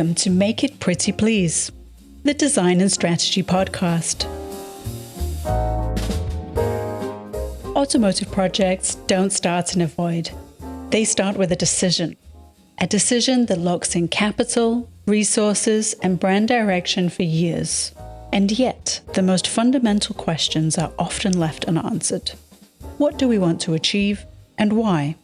Welcome to Make It Pretty Please, the Design and Strategy podcast. Automotive projects don't start in a void. They start with a decision that locks in capital, resources, and brand direction for years. And yet, the most fundamental questions are often left unanswered. What do we want to achieve, and why?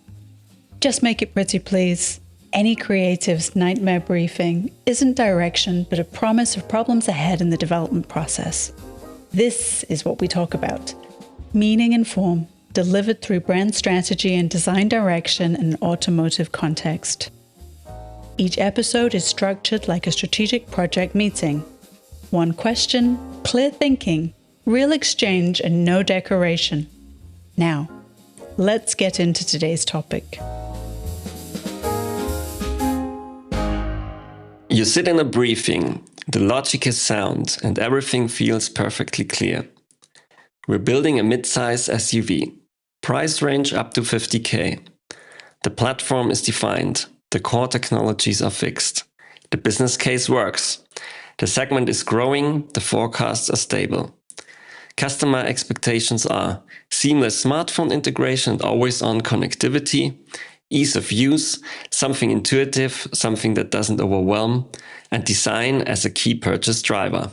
Just make it pretty, please. Any creative's nightmare briefing isn't direction, but a promise of problems ahead in the development process. This is what we talk about. Meaning and form, delivered through brand strategy and design direction in an automotive context. Each episode is structured like a strategic project meeting. One question, clear thinking, real exchange, and no decoration. Now, let's get into today's topic. You sit in a briefing, the logic is sound, and everything feels perfectly clear. We're building a mid-size SUV, price range up to 50K. The platform is defined, the core technologies are fixed. The business case works. The segment is growing, the forecasts are stable. Customer expectations are seamless smartphone integration and always-on connectivity, ease of use, something intuitive, something that doesn't overwhelm, and design as a key purchase driver.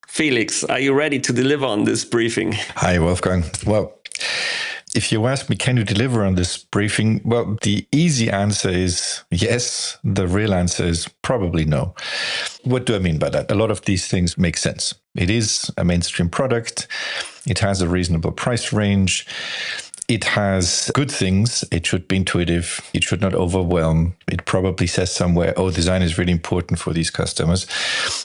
Felix, are you ready to deliver on this briefing? Hi, Wolfgang. Well, if you ask me, can you deliver on this briefing? Well, the easy answer is yes. The real answer is probably no. What do I mean by that? A lot of these things make sense. It is a mainstream product. It has a reasonable price range. It has good things. It should be intuitive. It should not overwhelm. It probably says somewhere, oh, design is really important for these customers.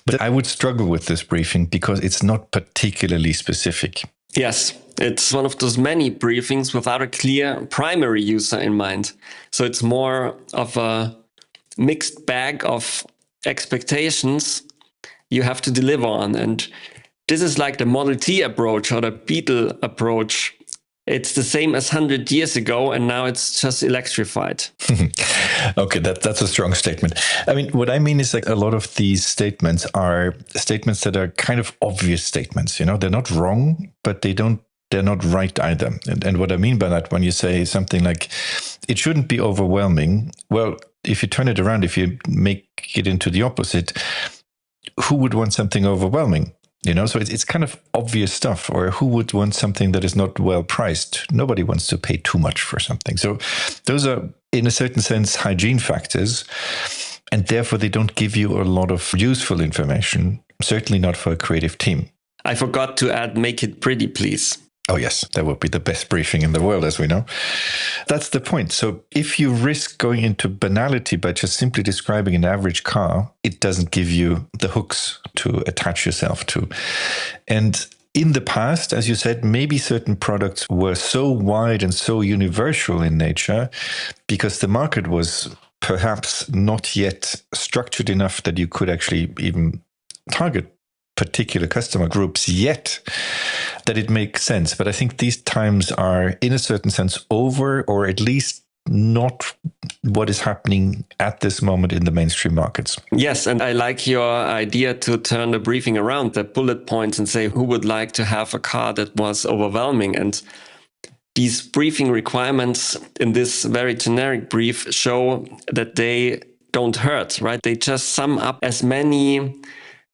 But I would struggle with this briefing because it's not particularly specific. Yes, it's one of those many briefings without a clear primary user in mind. So it's more of a mixed bag of expectations you have to deliver on. And this is like the Model T approach or the Beetle approach. It's the same as 100 years ago, and now it's just electrified. Okay, that's a strong statement. I mean, what I mean is like a lot of these statements are statements that are kind of obvious statements. You know, they're not wrong, but they're not right either. And what I mean by that, when you say something like, it shouldn't be overwhelming, well, if you turn it around, if you make it into the opposite, who would want something overwhelming? You know, so it's kind of obvious stuff. Or who would want something that is not well priced? Nobody wants to pay too much for something. So those are, in a certain sense, hygiene factors. And therefore, they don't give you a lot of useful information, certainly not for a creative team. I forgot to add, make it pretty, please. Oh, yes, that would be the best briefing in the world, as we know. That's the point. So if you risk going into banality by just simply describing an average car, it doesn't give you the hooks to attach yourself to. And in the past, as you said, maybe certain products were so wide and so universal in nature because the market was perhaps not yet structured enough that you could actually even target particular customer groups yet, that it makes sense. But I think these times are, in a certain sense, over, or at least not what is happening at this moment in the mainstream markets. Yes, and I like your idea to turn the briefing around, the bullet points, and say who would like to have a car that was overwhelming. And these briefing requirements in this very generic brief show that they don't hurt, right? They just sum up as many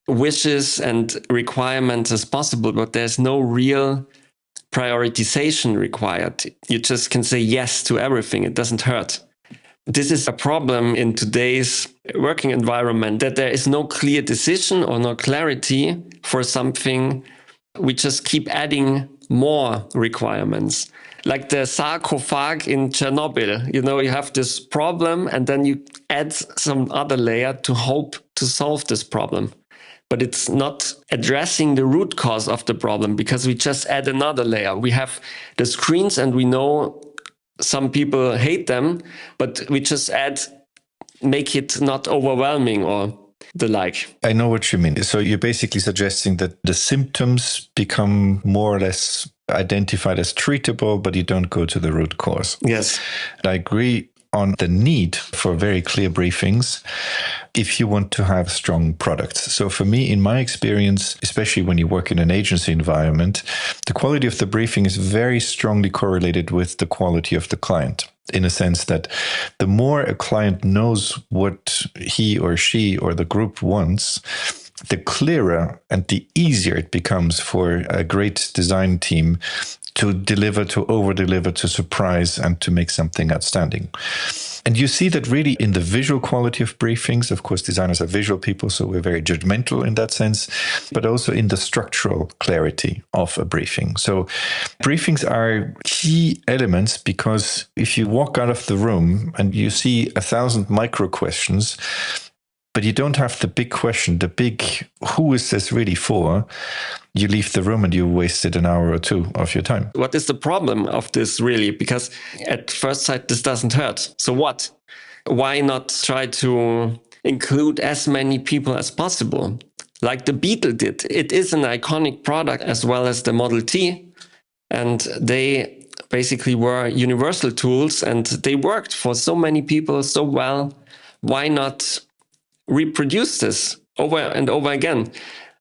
wishes and requirements as possible, but there's no real prioritization required. You just can say yes to everything. It doesn't hurt. This is a problem in today's working environment, that there is no clear decision or no clarity for something. We just keep adding more requirements. Like the sarcophag in Chernobyl, you know, you have this problem and then you add some other layer to hope to solve this problem. But it's not addressing the root cause of the problem because we just add another layer. We have the screens and we know some people hate them, but we just make it not overwhelming or the like. I know what you mean. So you're basically suggesting that the symptoms become more or less identified as treatable, but you don't go to the root cause. Yes. I agree on the need for very clear briefings. if you want to have strong products. So for me, in my experience, especially when you work in an agency environment, the quality of the briefing is very strongly correlated with the quality of the client, in a sense that the more a client knows what he or she or the group wants, the clearer and the easier it becomes for a great design team to deliver, to over-deliver, to surprise, and to make something outstanding. And you see that really in the visual quality of briefings. Of course, designers are visual people, so we're very judgmental in that sense, but also in the structural clarity of a briefing. So briefings are key elements, because if you walk out of the room and you see 1,000 micro questions, but you don't have the big question, the big, who is this really for? You leave the room and you wasted an hour or two of your time. What is the problem of this really? Because at first sight, this doesn't hurt. So what? Why not try to include as many people as possible? Like the Beetle did. It is an iconic product as well as the Model T. And they basically were universal tools and they worked for so many people so well. Why not reproduce this over and over again?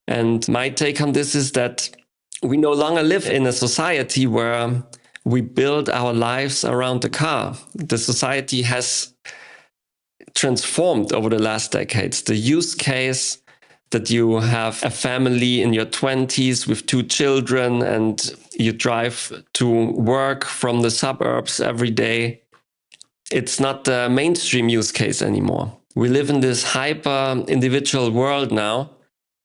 And my take on this is that we no longer live in a society where we build our lives around the car. The society has transformed over the last decades. The use case that you have a family in your 20s with 2 children and you drive to work from the suburbs every day, it's not the mainstream use case anymore. We live in this hyper-individual world now.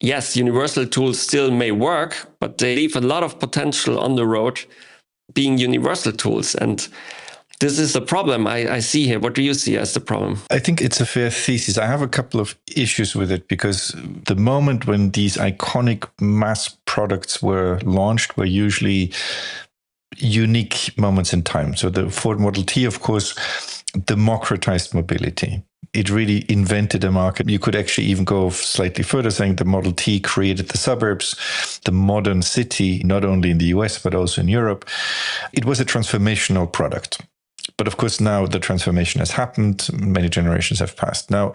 Yes, universal tools still may work, but they leave a lot of potential on the road being universal tools. And this is the problem I see here. What do you see as the problem? I think it's a fair thesis. I have a couple of issues with it, because the moment when these iconic mass products were launched were usually unique moments in time. So the Ford Model T, of course, democratized mobility. It really invented a market. You could actually even go slightly further, saying the Model T created the suburbs, the modern city, not only in the US, but also in Europe. It was a transformational product. But of course, now the transformation has happened. Many generations have passed. Now,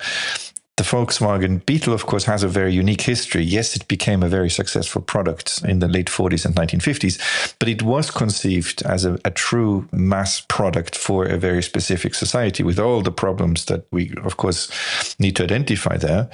the Volkswagen Beetle, of course, has a very unique history. Yes, it became a very successful product in the late 40s and 1950s, but it was conceived as a true mass product for a very specific society, with all the problems that we, of course, need to identify there.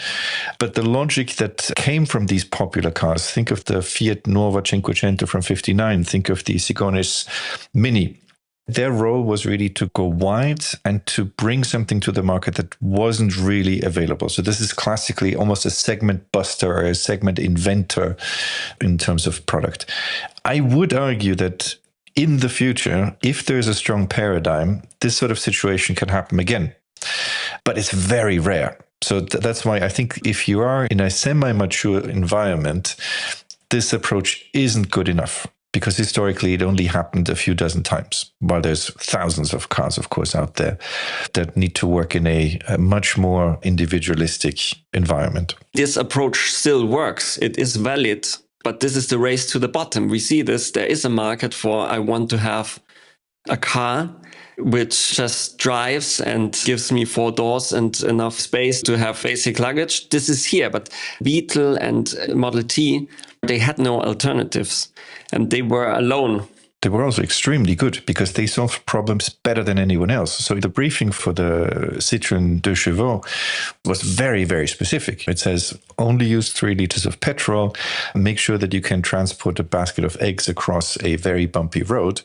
But the logic that came from these popular cars, think of the Fiat Nuova Cinquecento from 59, think of the Cigones Mini. Their role was really to go wide and to bring something to the market that wasn't really available. So this is classically almost a segment buster or a segment inventor in terms of product. I would argue that in the future, if there's a strong paradigm, this sort of situation can happen again. But it's very rare. So that's why I think if you are in a semi-mature environment, this approach isn't good enough. Because historically, it only happened a few dozen times, while there's thousands of cars, of course, out there that need to work in a much more individualistic environment. This approach still works. It is valid, but this is the race to the bottom. We see this. There is a market for, I want to have a car which just drives and gives me 4 doors and enough space to have basic luggage. This is here, but Beetle and Model T, they had no alternatives and they were alone. They were also extremely good because they solved problems better than anyone else. So the briefing for the Citroën 2 Chevaux was very, very specific. It says only use 3 liters of petrol, make sure that you can transport a basket of eggs across a very bumpy road,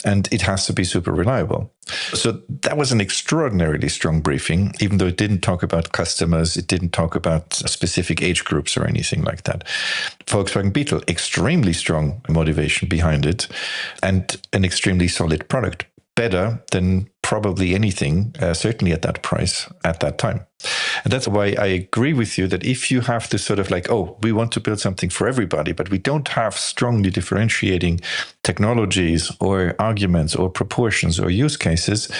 and it has to be super reliable. So that was an extraordinarily strong briefing, even though it didn't talk about customers, it didn't talk about specific age groups or anything like that. Volkswagen Beetle, extremely strong motivation behind it, and an extremely solid product. Better than probably anything, certainly at that price, at that time. And that's why I agree with you that if you have this sort of like, oh, we want to build something for everybody, but we don't have strongly differentiating technologies or arguments or proportions or use cases,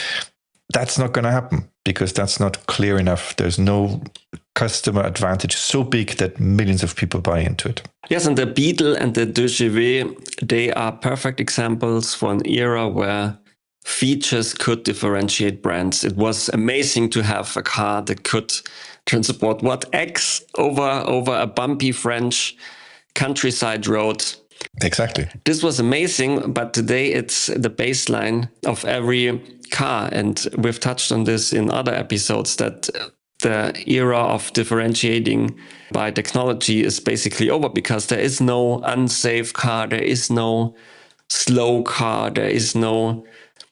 that's not going to happen because that's not clear enough. There's no customer advantage so big that millions of people buy into it. Yes, and the Beetle and the 2 Chevaux, they are perfect examples for an era where features could differentiate brands. It was amazing to have a car that could transport X over a bumpy French countryside road. Exactly. This was amazing, but today it's the baseline of every car. And we've touched on this in other episodes, that the era of differentiating by technology is basically over, because there is no unsafe car, there is no slow car, there is no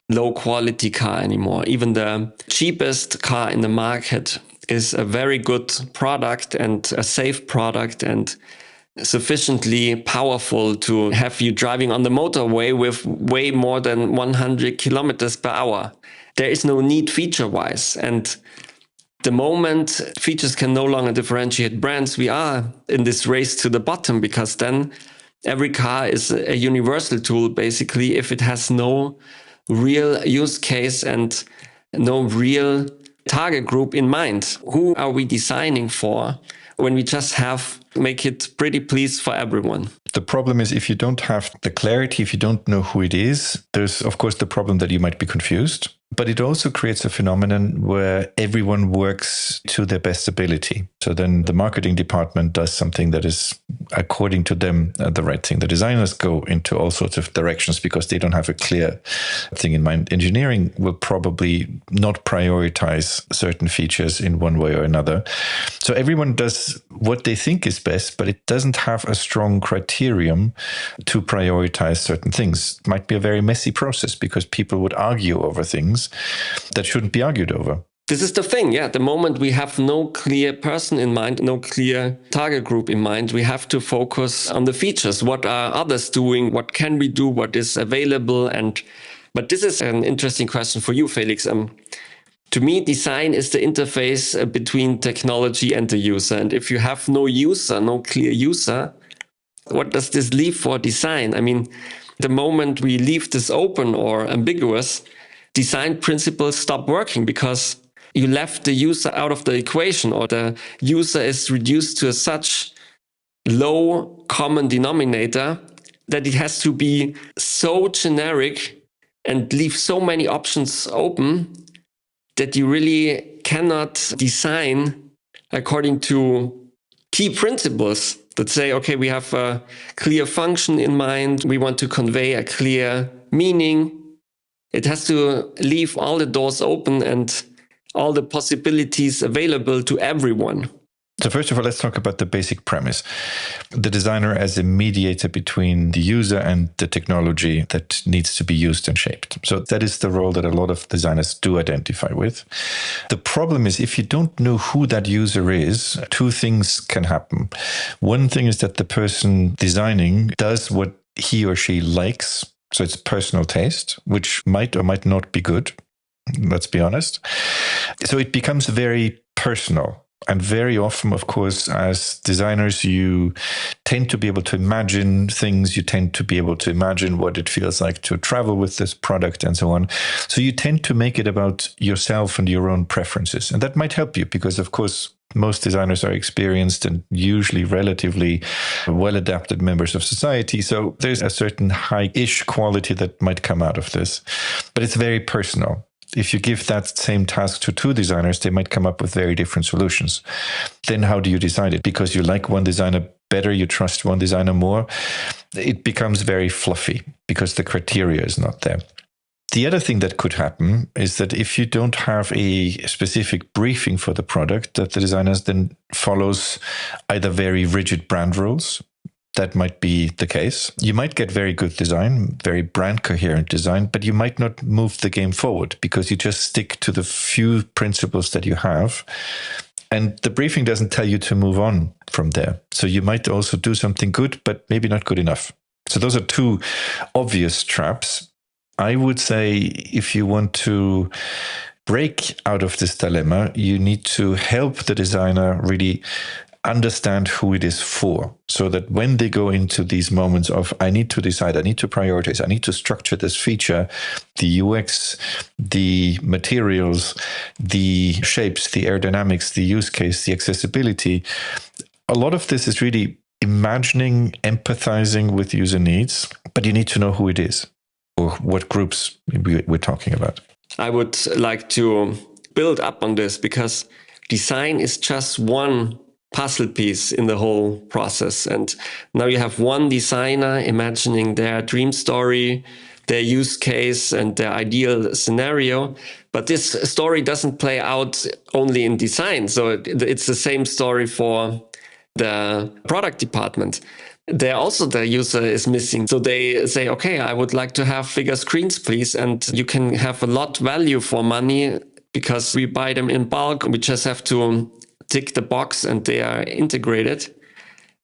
low quality car anymore. Even the cheapest car in the market is a very good product and a safe product and sufficiently powerful to have you driving on the motorway with way more than 100 kilometers per hour. There is no need feature-wise. And the moment features can no longer differentiate brands, we are in this race to the bottom, because then every car is a universal tool, basically, if it has no real use case and no real target group in mind. Who are we designing for when we just make it pretty please for everyone? The problem is, if you don't have the clarity, if you don't know who it is, there's of course the problem that you might be confused. But it also creates a phenomenon where everyone works to their best ability. So then the marketing department does something that is, according to them, the right thing. The designers go into all sorts of directions because they don't have a clear thing in mind. Engineering will probably not prioritize certain features in one way or another. So everyone does what they think is best, but it doesn't have a strong criterion to prioritize certain things. It might be a very messy process because people would argue over things that shouldn't be argued over. This is the thing, yeah. The moment we have no clear person in mind, no clear target group in mind, we have to focus on the features. What are others doing? What can we do? What is available? But this is an interesting question for you, Felix. To me, design is the interface between technology and the user. And if you have no user, no clear user, what does this leave for design? I mean, the moment we leave this open or ambiguous, design principles stop working, because you left the user out of the equation, or the user is reduced to such low common denominator that it has to be so generic and leave so many options open that you really cannot design according to key principles that say, okay, we have a clear function in mind, we want to convey a clear meaning. It has to leave all the doors open and all the possibilities available to everyone. So first of all, let's talk about the basic premise. The designer as a mediator between the user and the technology that needs to be used and shaped. So that is the role that a lot of designers do identify with. The problem is, if you don't know who that user is, two things can happen. One thing is that the person designing does what he or she likes. So it's personal taste, which might or might not be good. Let's be honest. So it becomes very personal. And very often, of course, as designers, you tend to be able to imagine things. You tend to be able to imagine what it feels like to travel with this product and so on. So you tend to make it about yourself and your own preferences. And that might help you because, of course, most designers are experienced and usually relatively well-adapted members of society. So there's a certain high-ish quality that might come out of this. But it's very personal. If you give that same task to two designers, they might come up with very different solutions. Then how do you decide it? Because you like one designer better, you trust one designer more, it becomes very fluffy because the criteria is not there. The other thing that could happen is that if you don't have a specific briefing for the product, that the designers then follows either very rigid brand rules. That might be the case. You might get very good design, very brand coherent design, but you might not move the game forward because you just stick to the few principles that you have. And the briefing doesn't tell you to move on from there. So you might also do something good, but maybe not good enough. So those are two obvious traps. I would say if you want to break out of this dilemma, you need to help the designer really understand who it is for, so that when they go into these moments of, I need to decide, I need to prioritize, I need to structure this feature, the UX, the materials, the shapes, the aerodynamics, the use case, the accessibility, a lot of this is really imagining, empathizing with user needs, but you need to know who it is. Or what groups we're talking about? I would like to build up on this, because design is just one puzzle piece in the whole process. And now you have one designer imagining their dream story, their use case, and their ideal scenario. But this story doesn't play out only in design. So it's the same story for the product department. There also the user is missing. So they say, okay, I would like to have bigger screens, please. And you can have a lot value for money because we buy them in bulk. We just have to tick the box and they are integrated.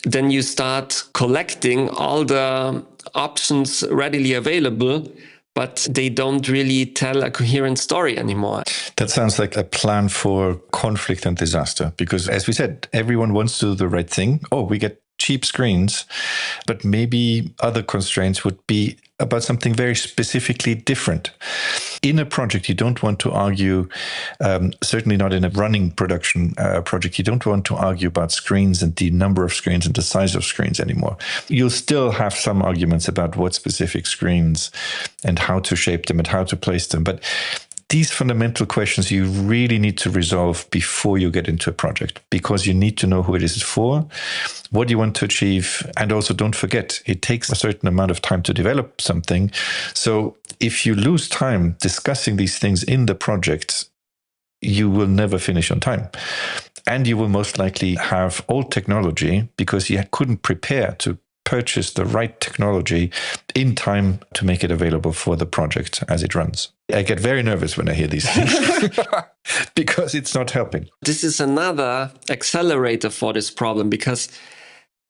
Then you start collecting all the options readily available, but they don't really tell a coherent story anymore. That sounds like a plan for conflict and disaster, because as we said, everyone wants to do the right thing. Oh, we get cheap screens, but maybe other constraints would be about something very specifically different. In a project, you don't want to argue, certainly not in a running production project, you don't want to argue about screens and the number of screens and the size of screens anymore. You'll still have some arguments about what specific screens and how to shape them and how to place them. But these fundamental questions you really need to resolve before you get into a project, because you need to know who it is for, what you want to achieve, and also don't forget, it takes a certain amount of time to develop something. So if you lose time discussing these things in the project, you will never finish on time. And you will most likely have old technology because you couldn't prepare to purchase the right technology in time to make it available for the project as it runs. I get very nervous when I hear these things because it's not helping. This is another accelerator for this problem, because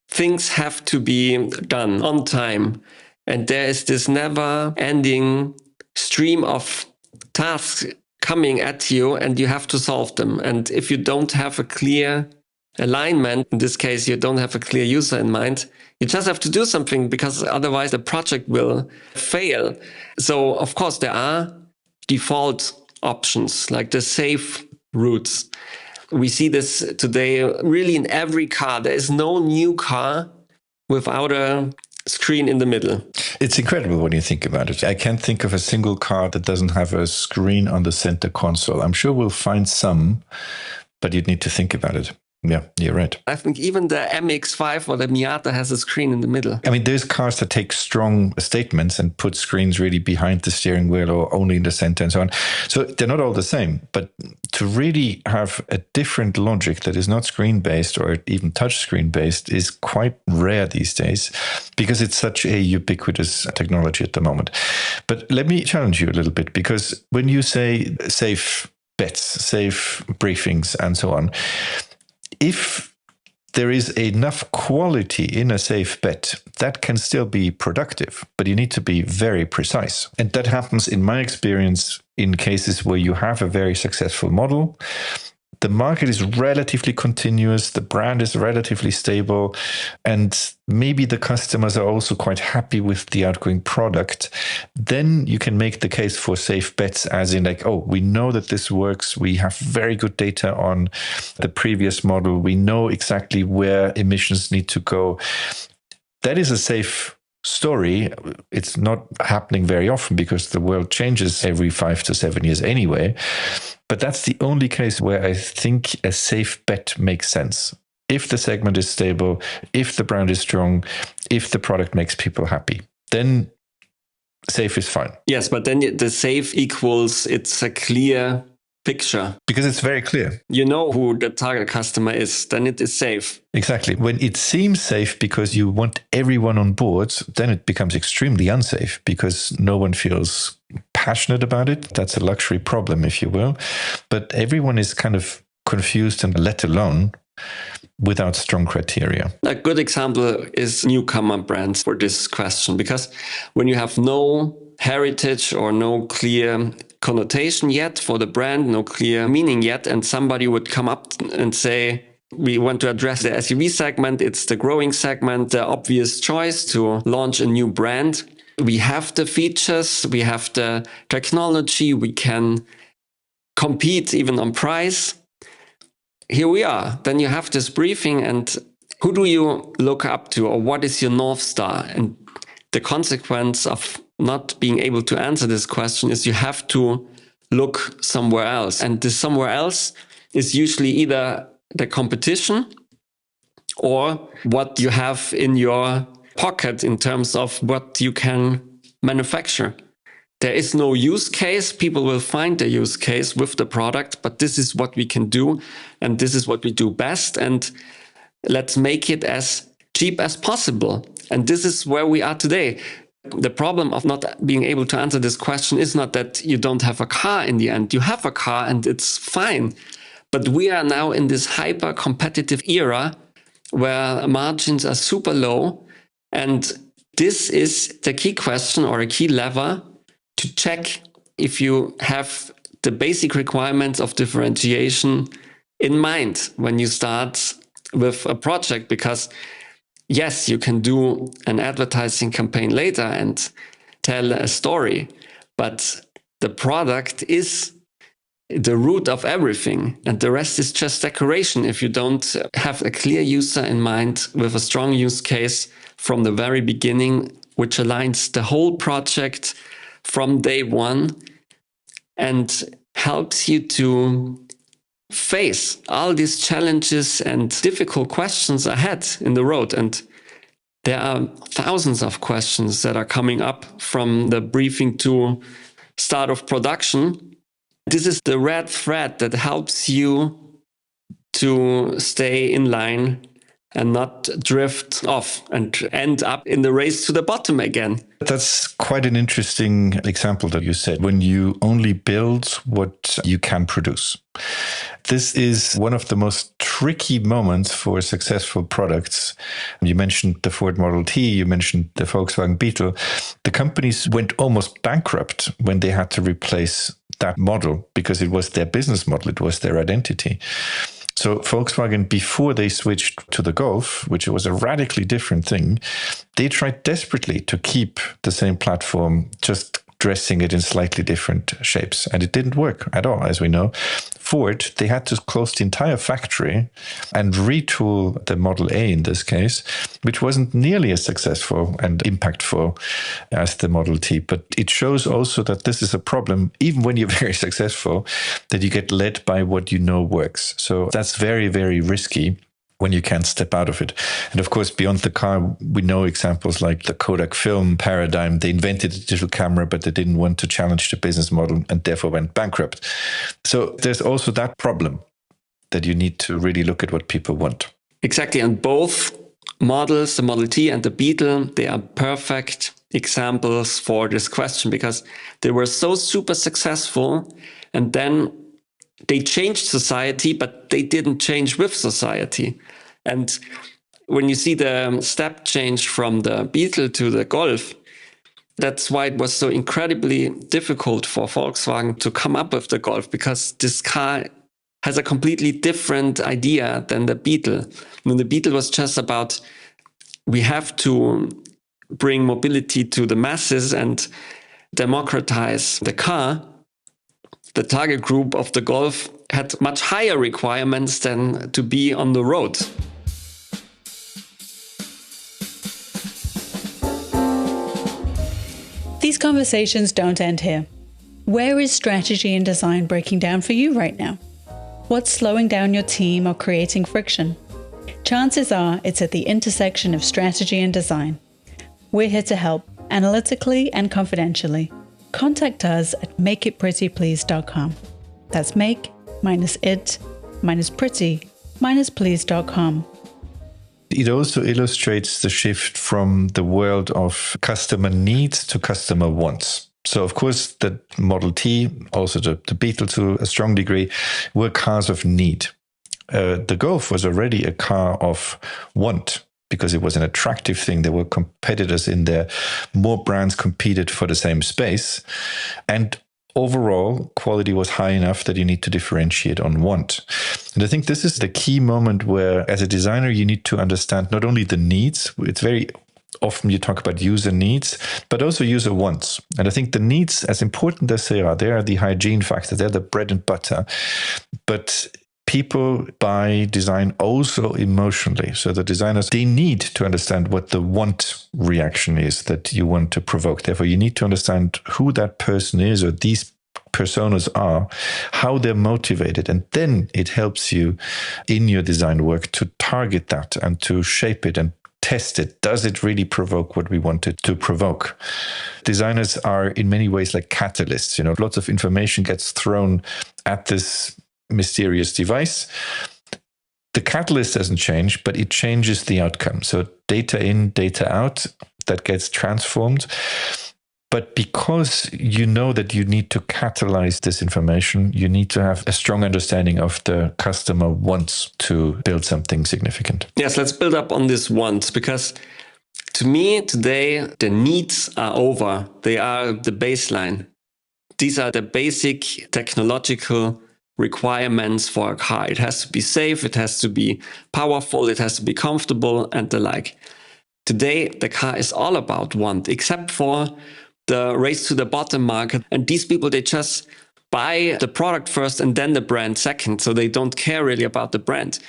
things have to be done on time. And there is this never-ending stream of tasks coming at you, and you have to solve them. And if you don't have a clear alignment, in this case, you don't have a clear user in mind, you just have to do something, because otherwise the project will fail. So, of course, there are default options, like the safe routes. We see this today really in every car. There is no new car without a screen in the middle. It's incredible when you think about it. I can't think of a single car that doesn't have a screen on the center console. I'm sure we'll find some, but you'd need to think about it. Yeah, you're right. I think even the MX-5 or the Miata has a screen in the middle. I mean, there's cars that take strong statements and put screens really behind the steering wheel or only in the center and so on. So they're not all the same. But to really have a different logic that is not screen-based or even touch screen-based is quite rare these days, because it's such a ubiquitous technology at the moment. But let me challenge you a little bit, because when you say safe bets, safe briefings, and so on, if there is enough quality in a safe bet, that can still be productive, but you need to be very precise. And that happens, in my experience, in cases where you have a very successful model. The market is relatively continuous, the brand is relatively stable, and maybe the customers are also quite happy with the outgoing product. Then you can make the case for safe bets, as in like, oh, we know that this works. We have very good data on the previous model. We know exactly where emissions need to go. That is a safe story. It's not happening very often because the world changes every 5 to 7 years anyway. But that's the only case where I think a safe bet makes sense. If the segment is stable, if the brand is strong, if the product makes people happy, then safe is fine. Yes, but then the safe equals it's a clear picture. Because it's very clear. You know who the target customer is, then it is safe. Exactly. When it seems safe because you want everyone on board, then it becomes extremely unsafe because no one feels passionate about it. That's a luxury problem, if you will. But everyone is kind of confused and let alone without strong criteria. A good example is newcomer brands for this question, because when you have no heritage or no clear connotation yet for the brand, no clear meaning yet, and somebody would come up and say, we want to address the SUV segment, it's the growing segment, the obvious choice to launch a new brand. We have the features, we have the technology, we can compete even on price. Here we are. Then you have this briefing, and who do you look up to, or what is your North Star? And the consequence of not being able to answer this question is you have to look somewhere else. And this somewhere else is usually either the competition or what you have in your pocket in terms of what you can manufacture. There is no use case. People will find the use case with the product, but this is what we can do, and this is what we do best, and let's make it as cheap as possible. And this is where we are today. The problem of not being able to answer this question is not that you don't have a car in the end. You have a car and it's fine. But we are now in this hyper-competitive era where margins are super low. And this is the key question or a key lever to check if you have the basic requirements of differentiation in mind when you start with a project. Because yes, you can do an advertising campaign later and tell a story, but the product is the root of everything, and the rest is just decoration if you don't have a clear user in mind with a strong use case from the very beginning, which aligns the whole project from day one and helps you to face all these challenges and difficult questions ahead in the road. And there are thousands of questions that are coming up from the briefing to start of production. This is the red thread that helps you to stay in line and not drift off and end up in the race to the bottom again. That's quite an interesting example that you said, when you only build what you can produce. This is one of the most tricky moments for successful products. You mentioned the Ford Model T, you mentioned the Volkswagen Beetle. The companies went almost bankrupt when they had to replace that model because it was their business model, it was their identity. So Volkswagen, before they switched to the Golf, which was a radically different thing, they tried desperately to keep the same platform, just dressing it in slightly different shapes. And it didn't work at all, as we know. Ford, they had to close the entire factory and retool the Model A in this case, which wasn't nearly as successful and impactful as the Model T. But it shows also that this is a problem, even when you're very successful, that you get led by what you know works. So that's very, very risky when you can't step out of it. And of course, beyond the car, we know examples like the Kodak film paradigm. They invented a digital camera, but they didn't want to challenge the business model and therefore went bankrupt. So there's also that problem that you need to really look at what people want. Exactly. And both models, the Model T and the Beetle, they are perfect examples for this question because they were so super successful, and then they changed society, but they didn't change with society. And when you see the step change from the Beetle to the Golf, that's why it was so incredibly difficult for Volkswagen to come up with the Golf, because this car has a completely different idea than the Beetle. And the Beetle was just about, we have to bring mobility to the masses and democratize the car. The target group of the Golf had much higher requirements than to be on the road. These conversations don't end here. Where is strategy and design breaking down for you right now? What's slowing down your team or creating friction? Chances are it's at the intersection of strategy and design. We're here to help, analytically and confidentially. Contact us at makeitprettyplease.com. That's make-it-pretty-please.com. It also illustrates the shift from the world of customer needs to customer wants. So, of course, the Model T, also the Beetle to a strong degree, were cars of need. The Golf was already a car of want, because it was an attractive thing. There were competitors in there. More brands competed for the same space. And overall, quality was high enough that you need to differentiate on want. And I think this is the key moment where, as a designer, you need to understand not only the needs. It's very often you talk about user needs, but also user wants. And I think the needs, as important as they are the hygiene factor, they're the bread and butter. But people buy design also emotionally. So the designers, they need to understand what the want reaction is that you want to provoke. Therefore, you need to understand who that person is or these personas are, how they're motivated. And then it helps you in your design work to target that and to shape it and test it. Does it really provoke what we want it to provoke? Designers are in many ways like catalysts. Lots of information gets thrown at this mysterious device. The catalyst doesn't change, but it changes the outcome. So data in, data out, that gets transformed. But because you know that you need to catalyze this information, you need to have a strong understanding of the customer wants to build something significant. Yes, let's build up on this wants, because to me today, the needs are over. They are the baseline. These are the basic technological requirements for a car. It has to be safe, it has to be powerful, it has to be comfortable, and the like. Today, the car is all about want, except for the race to the bottom market. And these people, they just buy the product first and then the brand second. So they don't care really about the brand.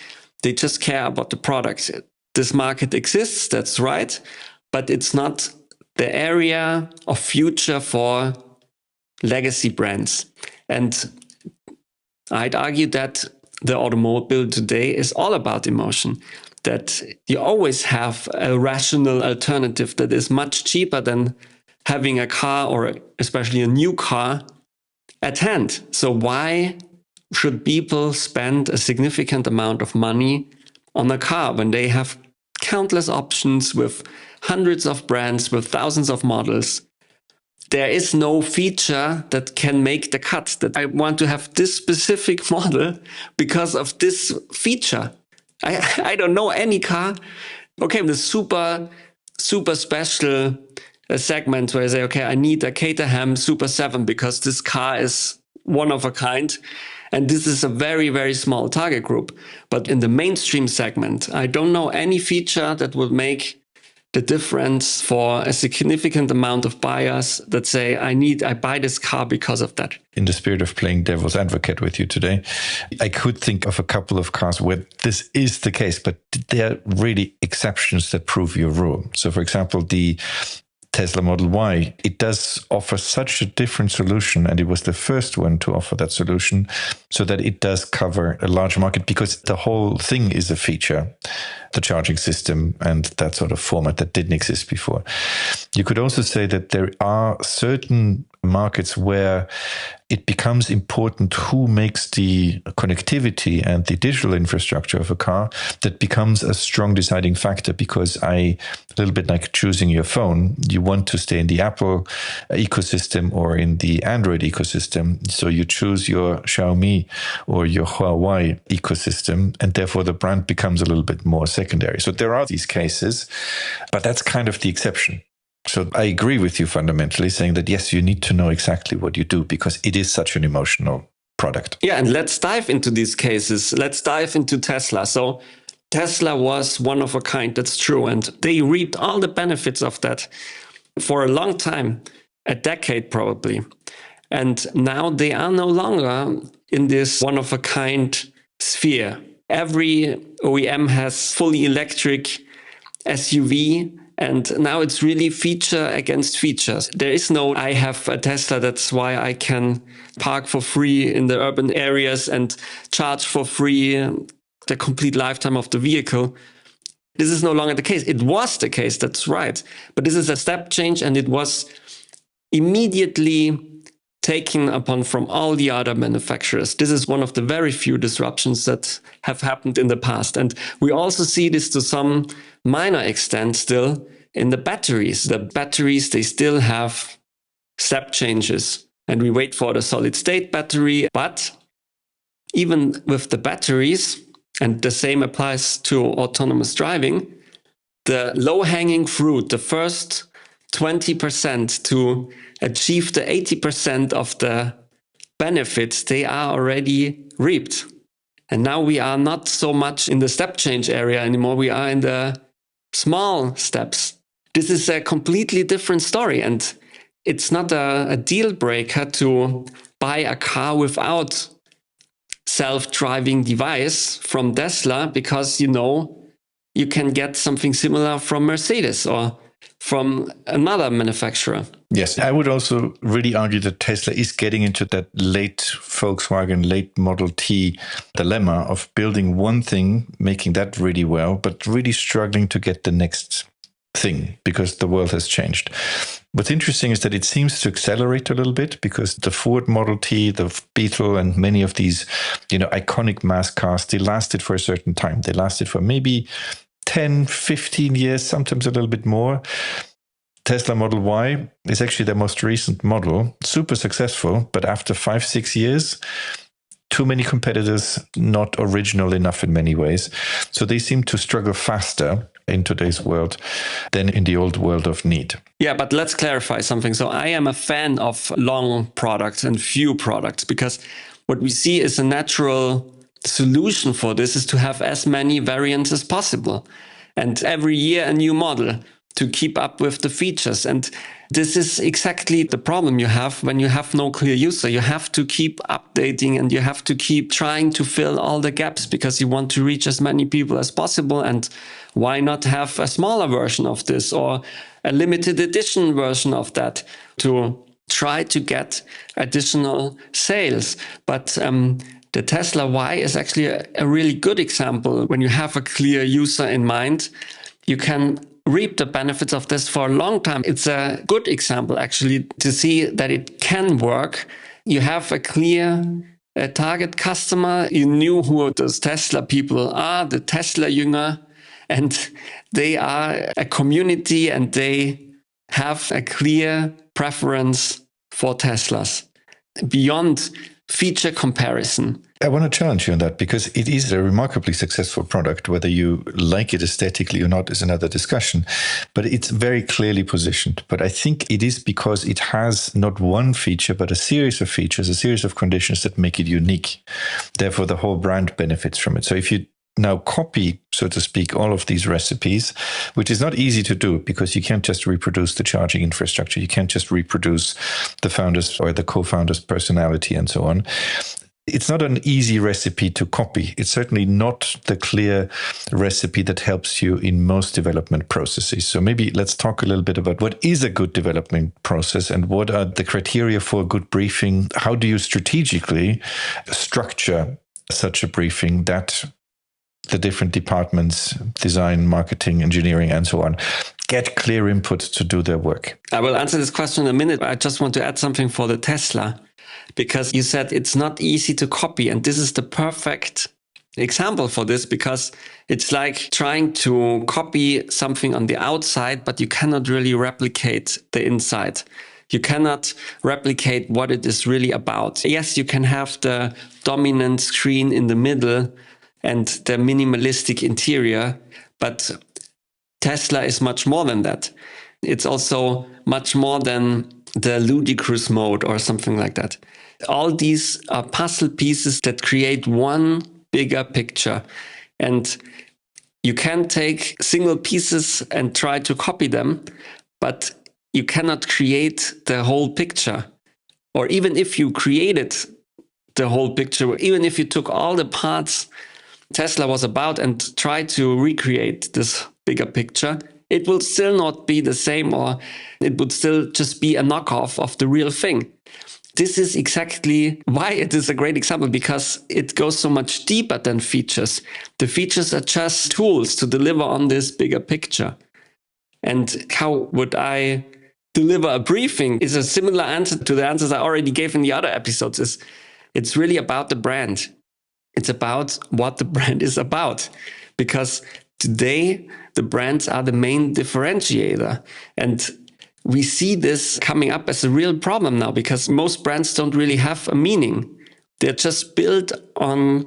They just care about the products. This market exists, that's right, but it's not the area of future for legacy brands. And I'd argue that the automobile today is all about emotion, that you always have a rational alternative that is much cheaper than having a car, or especially a new car, at hand. So why should people spend a significant amount of money on a car when they have countless options with hundreds of brands, with thousands of models? There is no feature that can make the cut, that I want to have this specific model because of this feature. I don't know any car. Okay, the super special segment where I say, okay, I need a Caterham Super 7 because this car is one of a kind. And this is a very, very small target group. But in the mainstream segment, I don't know any feature that would make the difference for a significant amount of buyers that say, I buy this car because of that. In the spirit of playing devil's advocate with you today, I could think of a couple of cars where this is the case, but they're really exceptions that prove your rule. So for example, the Tesla Model Y, it does offer such a different solution, and it was the first one to offer that solution, so that it does cover a large market because the whole thing is a feature, the charging system and that sort of format that didn't exist before. You could also say that there are certain markets where it becomes important who makes the connectivity and the digital infrastructure of a car. That becomes a strong deciding factor, because a little bit like choosing your phone, you want to stay in the Apple ecosystem or in the Android ecosystem. So you choose your Xiaomi or your Huawei ecosystem, and therefore the brand becomes a little bit more secondary. So there are these cases, but that's kind of the exception. So I agree with you fundamentally, saying that, yes, you need to know exactly what you do because it is such an emotional product. Yeah, and let's dive into these cases. Let's dive into Tesla. So Tesla was one of a kind, that's true. And they reaped all the benefits of that for a long time, a decade probably. And now they are no longer in this one of a kind sphere. Every OEM has fully electric SUV. And now it's really feature against features. There is no, I have a Tesla, that's why I can park for free in the urban areas and charge for free the complete lifetime of the vehicle. This is no longer the case. It was the case, that's right. But this is a step change, and it was immediately taken upon from all the other manufacturers. This is one of the very few disruptions that have happened in the past. And we also see this to some minor extent still in the batteries. The batteries, they still have step changes, and we wait for the solid state battery. But even with the batteries, and the same applies to autonomous driving, the low-hanging fruit, the first 20% to achieve the 80% of the benefits, they are already reaped. And now we are not so much in the step change area anymore. We are in the small steps. This is a completely different story. And it's not a deal breaker to buy a car without self-driving device from Tesla because you can get something similar from Mercedes or from another manufacturer. Yes, I would also really argue that Tesla is getting into that late Volkswagen, late Model T dilemma of building one thing, making that really well, but really struggling to get the next thing because the world has changed. What's interesting is that it seems to accelerate a little bit because the Ford Model T, the Beetle, and many of these, iconic mass cars, they lasted for a certain time. They lasted for maybe 10, 15 years, sometimes a little bit more. Tesla Model Y is actually their most recent model, super successful, but after 5-6 years, too many competitors, not original enough in many ways. So they seem to struggle faster in today's world than in the old world of need. Yeah, but let's clarify something. So I am a fan of long products and few products because what we see is a natural solution for this is to have as many variants as possible. And every year a new model to keep up with the features. And this is exactly the problem you have when you have no clear user. You have to keep updating and you have to keep trying to fill all the gaps because you want to reach as many people as possible. And why not have a smaller version of this or a limited edition version of that to try to get additional sales? But the Tesla Y is actually a really good example. When you have a clear user in mind, you can reap the benefits of this for a long time. It's a good example, actually, to see that it can work. You have a clear target customer. You knew who those Tesla people are, the Tesla Jünger, and they are a community and they have a clear preference for Teslas. Beyond feature comparison, I want to challenge you on that because it is a remarkably successful product. Whether you like it aesthetically or not is another discussion, but it's very clearly positioned. But I think it is because it has not one feature, but a series of features, a series of conditions that make it unique. Therefore, the whole brand benefits from it. So if you now copy, so to speak, all of these recipes, which is not easy to do because you can't just reproduce the charging infrastructure. You can't just reproduce the founders or the co-founders' personality and so on. It's not an easy recipe to copy. It's certainly not the clear recipe that helps you in most development processes. So maybe let's talk a little bit about what is a good development process and what are the criteria for a good briefing. How do you strategically structure such a briefing that the different departments, design, marketing, engineering, and so on, get clear input to do their work? I will answer this question in a minute. I just want to add something for the Tesla, because you said it's not easy to copy. And this is the perfect example for this, because it's like trying to copy something on the outside, but you cannot really replicate the inside. You cannot replicate what it is really about. Yes, you can have the dominant screen in the middle and the minimalistic interior, but Tesla is much more than that. It's also much more than the ludicrous mode or something like that. All these are puzzle pieces that create one bigger picture. And you can take single pieces and try to copy them, but you cannot create the whole picture. Or even if you created the whole picture, even if you took all the parts Tesla was about and tried to recreate this bigger picture, it will still not be the same, or it would still just be a knockoff of the real thing. This is exactly why it is a great example, because it goes so much deeper than features. The features are just tools to deliver on this bigger picture. And how would I deliver a briefing is a similar answer to the answers I already gave in the other episodes. It's really about the brand. It's about what the brand is about, because today the brands are the main differentiator. And we see this coming up as a real problem now, because most brands don't really have a meaning. They're just built on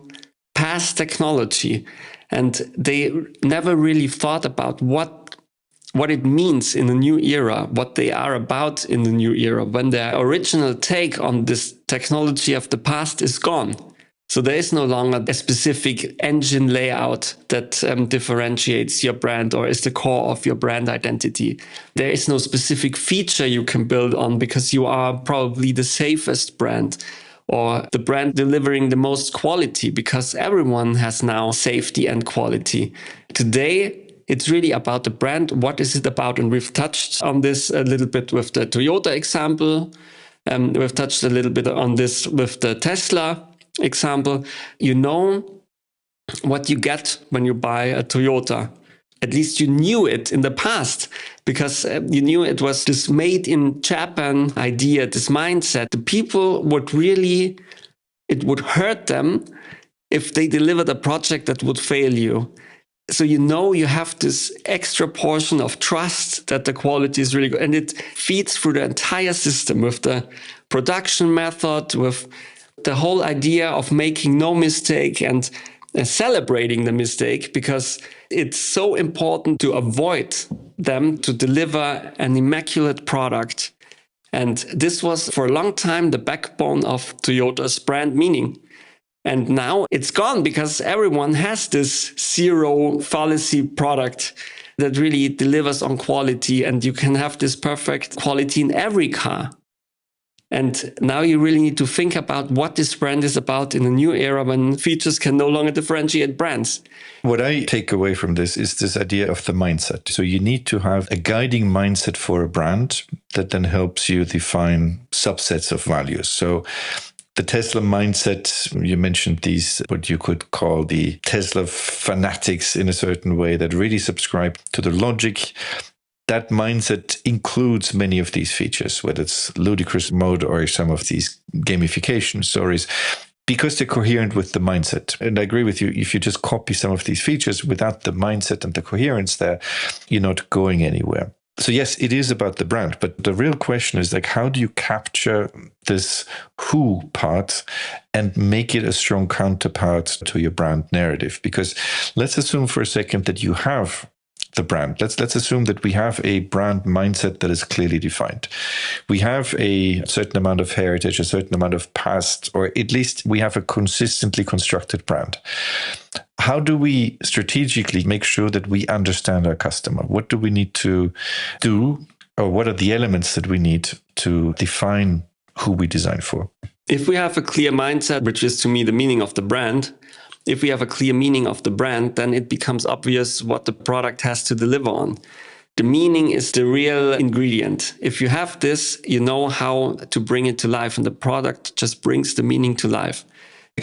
past technology, and they never really thought about what it means in the new era, what they are about in the new era, when their original take on this technology of the past is gone. So there is no longer a specific engine layout that differentiates your brand or is the core of your brand identity. There is no specific feature you can build on because you are probably the safest brand, or the brand delivering the most quality, because everyone has now safety and quality. Today, it's really about the brand. What is it about? And we've touched on this a little bit with the Toyota example. We've touched a little bit on this with the Tesla example. You know what you get when you buy a Toyota. At least you knew it in the past, because you knew it was this made in Japan idea, this mindset. The people it would hurt them if they delivered a project that would fail you. So you have this extra portion of trust that the quality is really good. And it feeds through the entire system with the production method, with the whole idea of making no mistake and celebrating the mistake, because it's so important to avoid them, to deliver an immaculate product. And this was for a long time the backbone of Toyota's brand meaning. And now it's gone, because everyone has this zero fallacy product that really delivers on quality, and you can have this perfect quality in every car. And now you really need to think about what this brand is about in a new era when features can no longer differentiate brands. What I take away from this is this idea of the mindset. So you need to have a guiding mindset for a brand that then helps you define subsets of values. So the Tesla mindset, you mentioned these, what you could call the Tesla fanatics in a certain way that really subscribe to the logic. That mindset includes many of these features, whether it's ludicrous mode or some of these gamification stories, because they're coherent with the mindset. And I agree with you, if you just copy some of these features without the mindset and the coherence there, you're not going anywhere. So yes, it is about the brand, but the real question is like, how do you capture this who part and make it a strong counterpart to your brand narrative? Because let's assume for a second that you have the brand. Let's assume that we have a brand mindset that is clearly defined. We have a certain amount of heritage, a certain amount of past, or at least we have a consistently constructed brand. How do we strategically make sure that we understand our customer? What do we need to do, or what are the elements that we need to define who we design for? If we have a clear mindset, which is to me the meaning of the brand, if we have a clear meaning of the brand, then it becomes obvious what the product has to deliver on. The meaning is the real ingredient. If you have this, you know how to bring it to life, and the product just brings the meaning to life.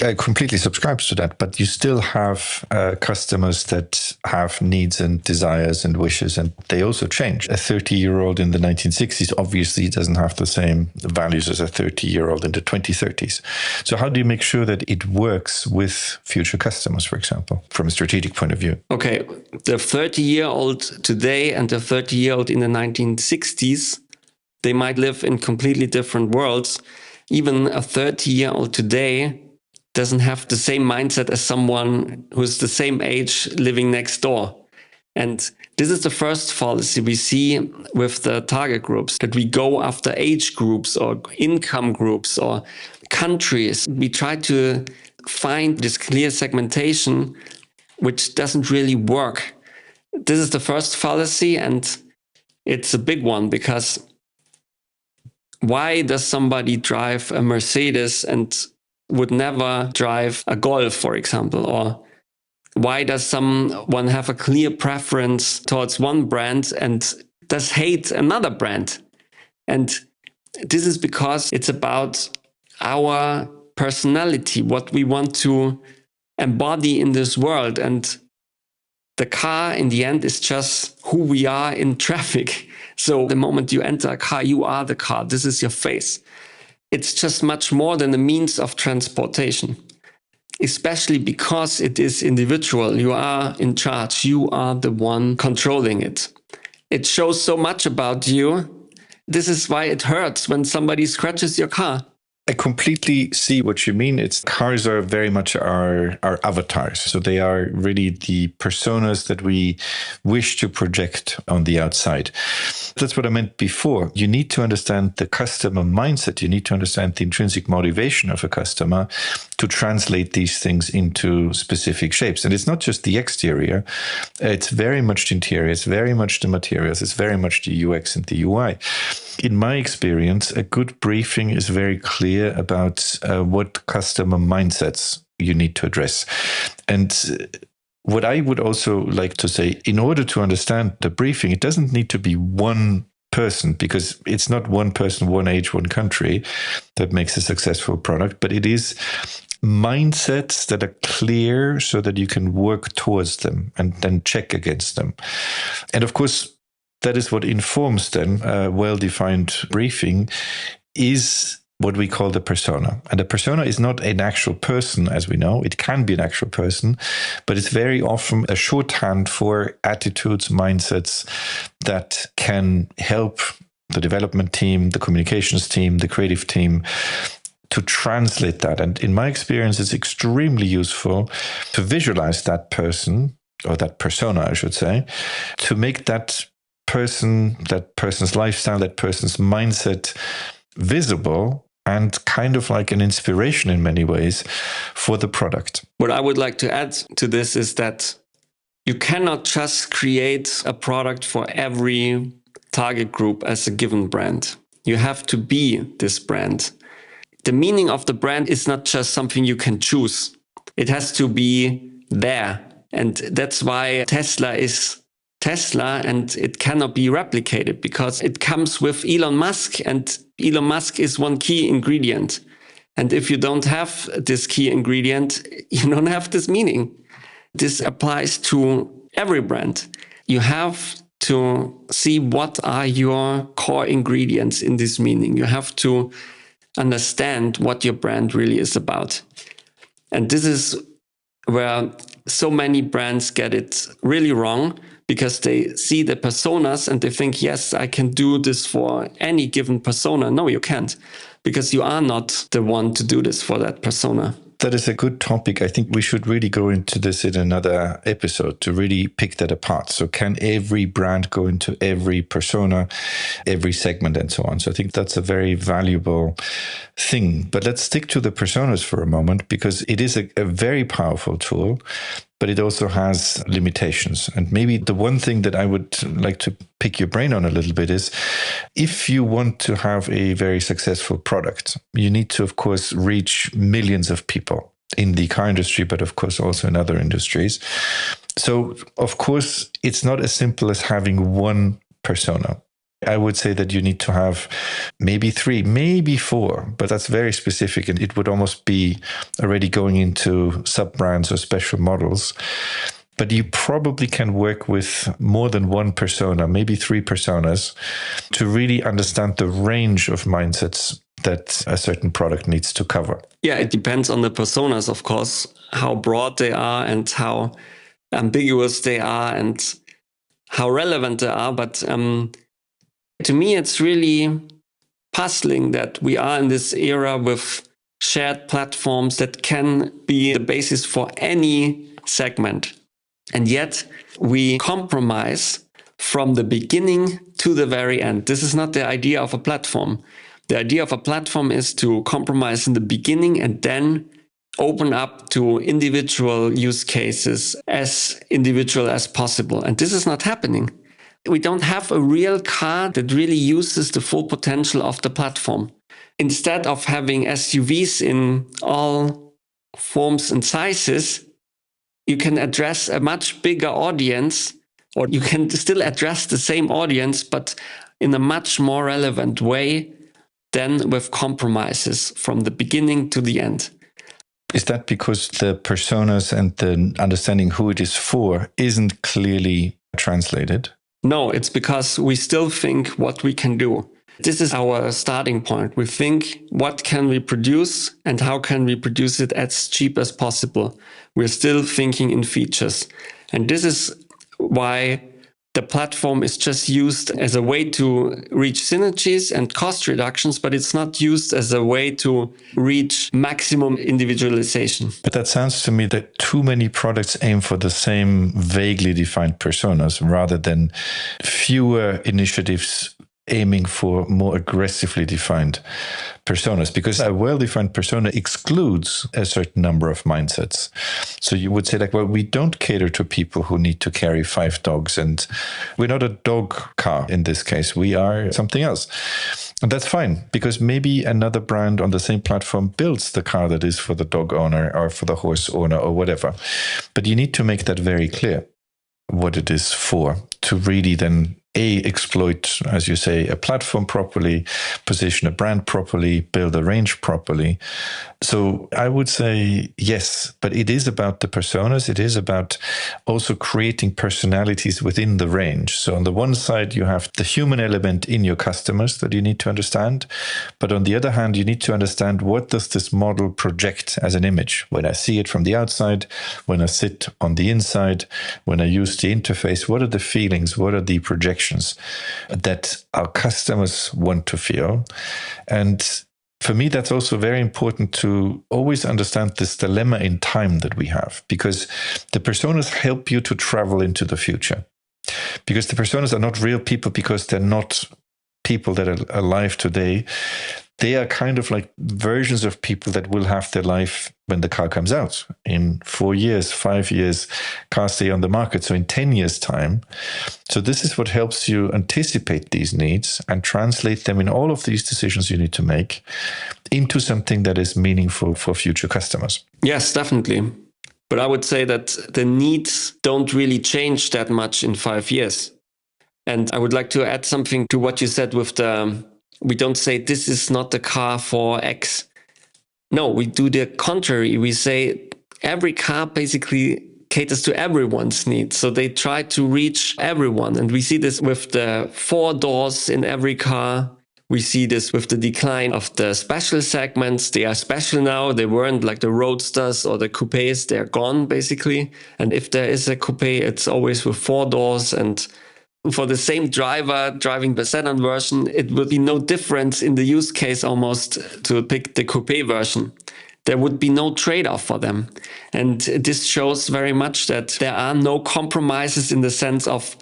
I completely subscribe to that, but you still have customers that have needs and desires and wishes, and they also change. A 30-year-old in the 1960s obviously doesn't have the same values as a 30-year-old in the 2030s. So how do you make sure that it works with future customers, for example, from a strategic point of view? Okay, the 30-year-old today and the 30-year-old in the 1960s, they might live in completely different worlds. Even a 30-year-old today doesn't have the same mindset as someone who's the same age living next door. And this is the first fallacy we see with the target groups, that we go after age groups or income groups or countries. We try to find this clear segmentation, which doesn't really work. This is the first fallacy, and it's a big one, because why does somebody drive a Mercedes and would never drive a Golf, for example? Or why does someone have a clear preference towards one brand and does hate another brand? And this is because it's about our personality, what we want to embody in this world. And the car in the end is just who we are in traffic. So the moment you enter a car, you are the car. This is your face. It's just much more than a means of transportation, especially because it is individual. You are in charge. You are the one controlling it. It shows so much about you. This is why it hurts when somebody scratches your car. I completely see what you mean. Cars are very much our avatars. So they are really the personas that we wish to project on the outside. That's what I meant before. You need to understand the customer mindset. You need to understand the intrinsic motivation of a customer to translate these things into specific shapes. And it's not just the exterior, it's very much the interior, it's very much the materials, it's very much the UX and the UI. In my experience, a good briefing is very clear about what customer mindsets you need to address. And what I would also like to say, in order to understand the briefing, it doesn't need to be one person, because it's not one person, one age, one country that makes a successful product, but it is mindsets that are clear so that you can work towards them and then check against them. And of course, that is what informs then a well-defined briefing is what we call the persona. And the persona is not an actual person, as we know. It can be an actual person, but it's very often a shorthand for attitudes, mindsets that can help the development team, the communications team, the creative team to translate that. And in my experience, it's extremely useful to visualize that person, or that persona, I should say, to make that person's lifestyle, that person's mindset visible and kind of like an inspiration in many ways for the product. What I would like to add to this is that you cannot just create a product for every target group as a given brand. You have to be this brand. The meaning of the brand is not just something you can choose. It has to be there. And that's why Tesla is Tesla, and it cannot be replicated because it comes with Elon Musk, and Elon Musk is one key ingredient. And if you don't have this key ingredient, you don't have this meaning. This applies to every brand. You have to see what are your core ingredients in this meaning. You have to understand what your brand really is about. And this is where so many brands get it really wrong, because they see the personas and they think, yes, I can do this for any given persona. No, you can't, because you are not the one to do this for that persona. That is a good topic. I think we should really go into this in another episode to really pick that apart. So can every brand go into every persona, every segment, and so on? So I think that's a very valuable thing. But let's stick to the personas for a moment, because it is a very powerful tool, but it also has limitations. And maybe the one thing that I would like to pick your brain on a little bit is, if you want to have a very successful product, you need to, of course, reach millions of people in the car industry, but of course also in other industries. So, of course, it's not as simple as having one persona. I would say that you need to have maybe 3, maybe 4, but that's very specific, and it would almost be already going into sub-brands or special models. But you probably can work with more than one persona, maybe 3 personas, to really understand the range of mindsets that a certain product needs to cover. Yeah, it depends on the personas, of course, how broad they are and how ambiguous they are and how relevant they are. But to me, it's really puzzling that we are in this era with shared platforms that can be the basis for any segment. And yet we compromise from the beginning to the very end. This is not the idea of a platform. The idea of a platform is to compromise in the beginning and then open up to individual use cases as individual as possible. And this is not happening. We don't have a real car that really uses the full potential of the platform. Instead of having SUVs in all forms and sizes, you can address a much bigger audience, or you can still address the same audience, but in a much more relevant way than with compromises from the beginning to the end. Is that because the personas and the understanding who it is for isn't clearly translated? No, it's because we still think what we can do. This is our starting point. We think, what can we produce and how can we produce it as cheap as possible? We're still thinking in features. And this is why the platform is just used as a way to reach synergies and cost reductions, but it's not used as a way to reach maximum individualization. But that sounds to me that too many products aim for the same vaguely defined personas rather than fewer initiatives aiming for more aggressively defined personas, because a well-defined persona excludes a certain number of mindsets. So you would say like, well, we don't cater to people who need to carry 5 dogs, and we're not a dog car in this case. We are something else. And that's fine, because maybe another brand on the same platform builds the car that is for the dog owner or for the horse owner or whatever. But you need to make that very clear what it is for, to really then exploit, as you say, a platform properly, position a brand properly, build a range properly. So I would say yes, but it is about the personas. It is about also creating personalities within the range. So on the one side, you have the human element in your customers that you need to understand. But on the other hand, you need to understand, what does this model project as an image? When I see it from the outside, when I sit on the inside, when I use the interface, what are the feelings? What are the projections that our customers want to feel? And for me, that's also very important to always understand this dilemma in time that we have, because the personas help you to travel into the future. Because the personas are not real people, because they're not people that are alive today. They are kind of like versions of people that will have their life when the car comes out. In 4 years, 5 years, cars stay on the market. So in 10 years' time. So this is what helps you anticipate these needs and translate them in all of these decisions you need to make into something that is meaningful for future customers. Yes, definitely. But I would say that the needs don't really change that much in 5 years. And I would like to add something to what you said with we don't say this is not the car for X. No, we do the contrary. We say every car basically caters to everyone's needs. So they try to reach everyone. And we see this with the 4 doors in every car. We see this with the decline of the special segments. They are special now. They weren't like the Roadsters or the coupes. They're gone basically. And if there is a coupe, it's always with 4 doors. And for the same driver driving the sedan version, it would be no difference in the use case almost to pick the coupe version. There would be no trade-off for them. And this shows very much that there are no compromises in the sense of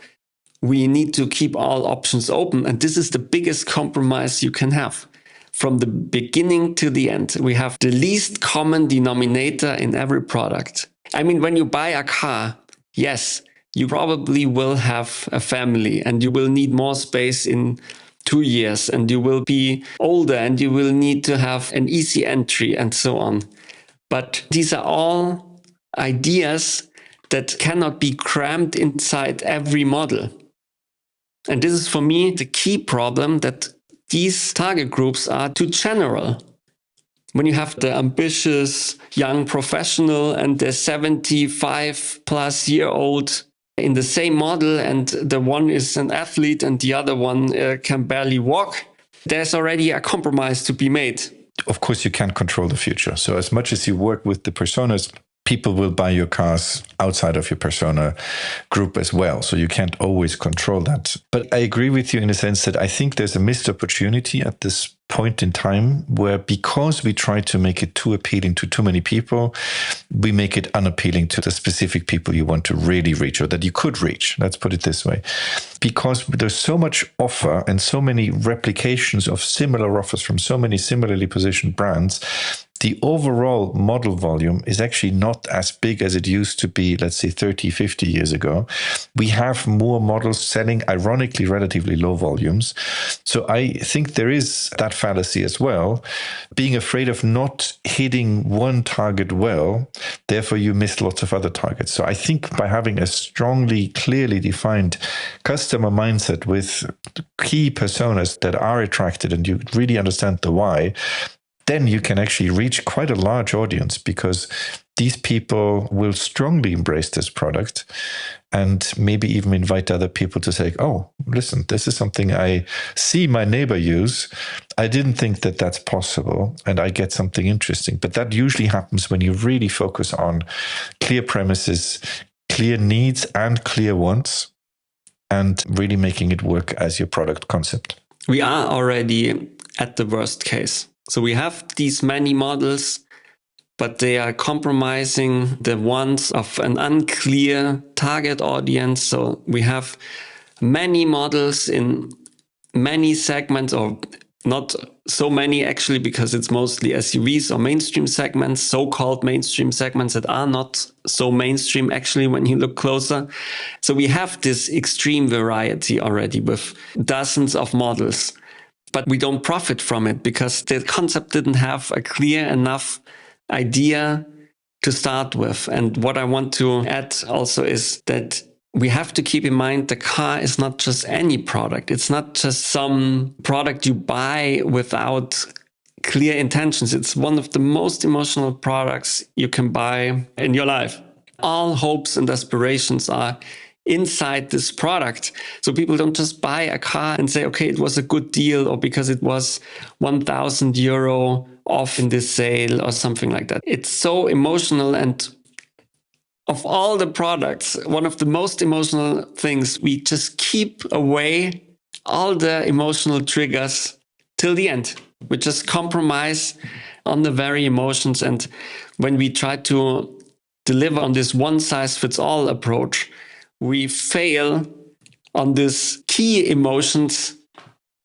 we need to keep all options open. And this is the biggest compromise you can have. From the beginning to the end, we have the least common denominator in every product. I mean, when you buy a car, yes, you probably will have a family and you will need more space in 2 years and you will be older and you will need to have an easy entry and so on. But these are all ideas that cannot be crammed inside every model. And this is for me the key problem, that these target groups are too general. When you have the ambitious young professional and the 75-plus-year-old in the same model, and the one is an athlete and the other one can barely walk, there's already a compromise to be made. Of course, you can't control the future. So as much as you work with the personas, people will buy your cars outside of your persona group as well. So you can't always control that. But I agree with you in the sense that I think there's a missed opportunity at this point in time where, because we try to make it too appealing to too many people, we make it unappealing to the specific people you want to really reach, or that you could reach. Let's put it this way. Because there's so much offer and so many replications of similar offers from so many similarly positioned brands, the overall model volume is actually not as big as it used to be, let's say 30, 50 years ago. We have more models selling, ironically, relatively low volumes. So I think there is that fallacy as well, being afraid of not hitting one target well, therefore you miss lots of other targets. So I think by having a strongly, clearly defined customer mindset with key personas that are attracted and you really understand the why, then you can actually reach quite a large audience, because these people will strongly embrace this product and maybe even invite other people to say, oh, listen, this is something I see my neighbor use. I didn't think that that's possible, and I get something interesting. But that usually happens when you really focus on clear premises, clear needs and clear wants, and really making it work as your product concept. We are already at the worst case. So we have these many models, but they are compromising the ones of an unclear target audience. So we have many models in many segments, or not so many actually, because it's mostly SUVs or mainstream segments, so-called mainstream segments that are not so mainstream actually when you look closer. So we have this extreme variety already with dozens of models, but we don't profit from it because the concept didn't have a clear enough idea to start with. And what I want to add also is that we have to keep in mind the car is not just any product. It's not just some product you buy without clear intentions. It's one of the most emotional products you can buy in your life. All hopes and aspirations are inside this product. So people don't just buy a car and say, okay, it was a good deal, or because it was 1,000 euro off in this sale or something like that. It's so emotional, and of all the products, one of the most emotional things, we just keep away all the emotional triggers till the end. We just compromise on the very emotions. And when we try to deliver on this one-size-fits-all approach, we fail on these key emotions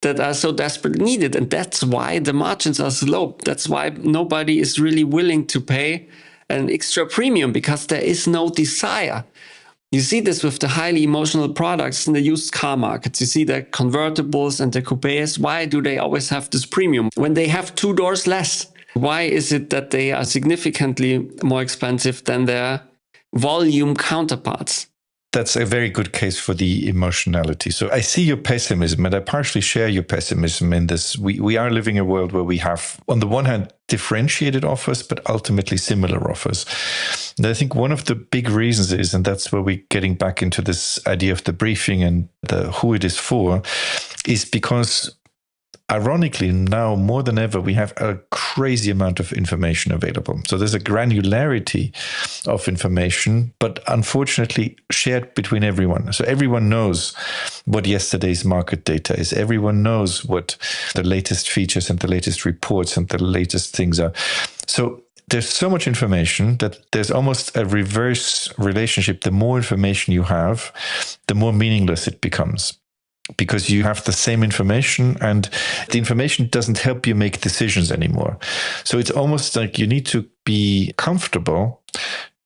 that are so desperately needed. And that's why the margins are so low. That's why nobody is really willing to pay an extra premium, because there is no desire. You see this with the highly emotional products in the used car markets. You see the convertibles and the coupes. Why do they always have this premium when they have 2 doors less? Why is it that they are significantly more expensive than their volume counterparts? That's a very good case for the emotionality. So I see your pessimism, and I partially share your pessimism in this. We are living in a world where we have, on the one hand, differentiated offers, but ultimately similar offers. And I think one of the big reasons is, and that's where we're getting back into this idea of the briefing and who it is for, is because ironically, now more than ever, we have a crazy amount of information available. So there's a granularity of information, but unfortunately shared between everyone. So everyone knows what yesterday's market data is. Everyone knows what the latest features and the latest reports and the latest things are. So there's so much information that there's almost a reverse relationship. The more information you have, the more meaningless it becomes, because you have the same information and the information doesn't help you make decisions anymore. So it's almost like you need to be comfortable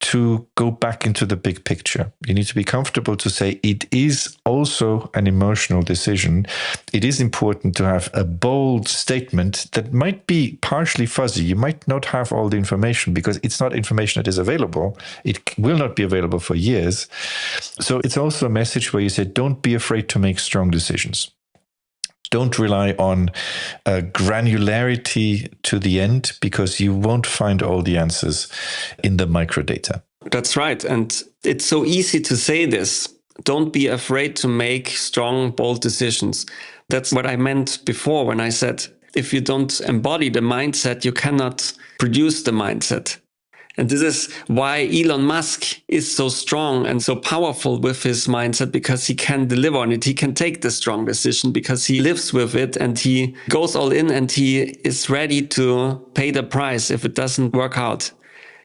to go back into the big picture. You need to be comfortable to say it is also an emotional decision. It is important to have a bold statement that might be partially fuzzy. You might not have all the information because it's not information that is available. It will not be available for years. So it's also a message where you say, don't be afraid to make strong decisions. Don't rely on granularity to the end, because you won't find all the answers in the microdata. That's right. And it's so easy to say this. Don't be afraid to make strong, bold decisions. That's what I meant before when I said, if you don't embody the mindset, you cannot produce the mindset. And this is why Elon Musk is so strong and so powerful with his mindset, because he can deliver on it. He can take the strong decision because he lives with it and he goes all in and he is ready to pay the price if it doesn't work out.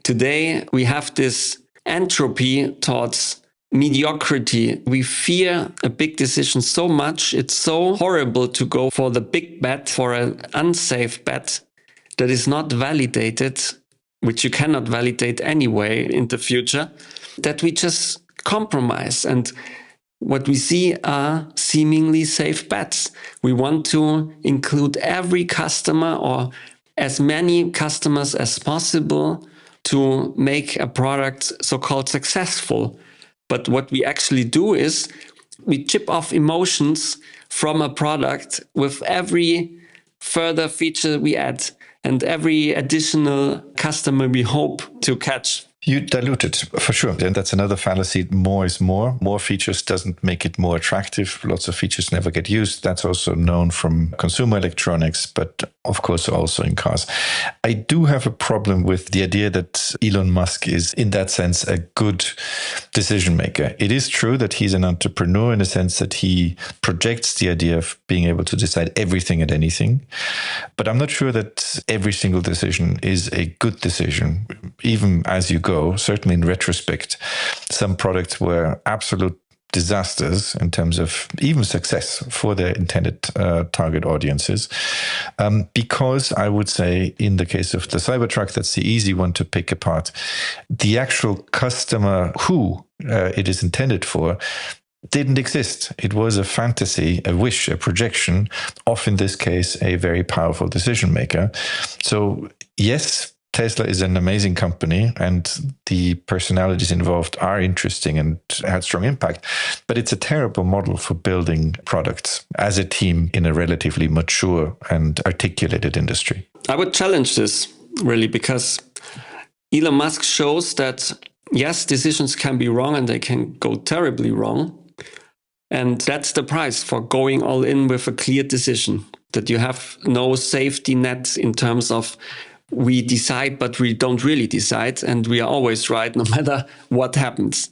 Today, we have this entropy towards mediocrity. We fear a big decision so much. It's so horrible to go for the big bet, for an unsafe bet that is not validated, which you cannot validate anyway in the future, that we just compromise. And what we see are seemingly safe bets. We want to include every customer or as many customers as possible to make a product so-called successful. But what we actually do is we chip off emotions from a product with every further feature we add and every additional customer we hope to catch. You dilute it, for sure. And that's another fallacy. More is more. More features doesn't make it more attractive. Lots of features never get used. That's also known from consumer electronics, but of course also in cars. I do have a problem with the idea that Elon Musk is, in that sense, a good decision maker. It is true that he's an entrepreneur in the sense that he projects the idea of being able to decide everything and anything. But I'm not sure that every single decision is a good decision, even as you go. Certainly in retrospect, some products were absolute disasters in terms of even success for their intended target audiences. Because I would say in the case of the Cybertruck, that's the easy one to pick apart. The actual customer who it is intended for didn't exist. It was a fantasy, a wish, a projection, of, in this case, a very powerful decision maker. So yes, Tesla is an amazing company and the personalities involved are interesting and had strong impact, but it's a terrible model for building products as a team in a relatively mature and articulated industry. I would challenge this really, because Elon Musk shows that yes, decisions can be wrong and they can go terribly wrong. And that's the price for going all in with a clear decision, that you have no safety net in terms of we decide, but we don't really decide, and we are always right no matter what happens.